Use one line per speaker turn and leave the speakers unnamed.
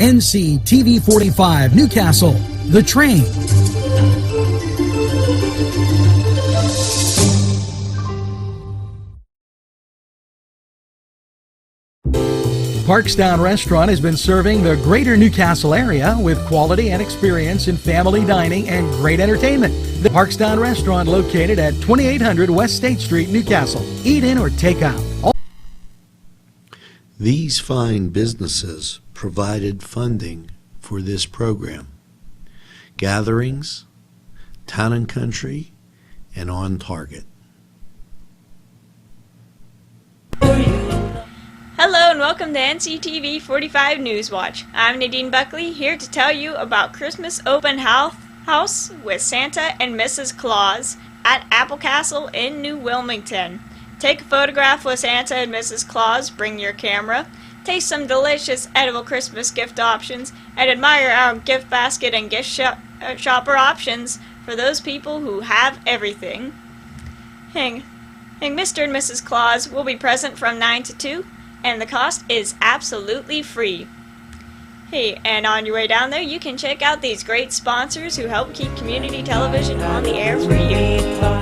NCTV45 Newcastle, The Train. Parkstown Restaurant has been serving the greater Newcastle area with quality and experience in family dining and great entertainment. The Parkstown Restaurant, located at 2800 West State Street, Newcastle. Eat in or take out.
These fine businesses provided funding for this program. Gatherings, Town and Country, and On Target.
Hello and welcome to NCTV45 Newswatch. I'm Nadine Buckley, here to tell you about Christmas open house with Santa and Mrs. Claus at Apple Castle in New Wilmington. Take a photograph with Santa and Mrs. Claus, bring your camera, taste some delicious edible Christmas gift options, and admire our gift basket and gift shopper options for those people who have everything. Mr. and Mrs. Claus will be present from 9 to 2. And the cost is absolutely free. Hey, and on your way down there, you can check out these great sponsors who help keep community television on the air for you.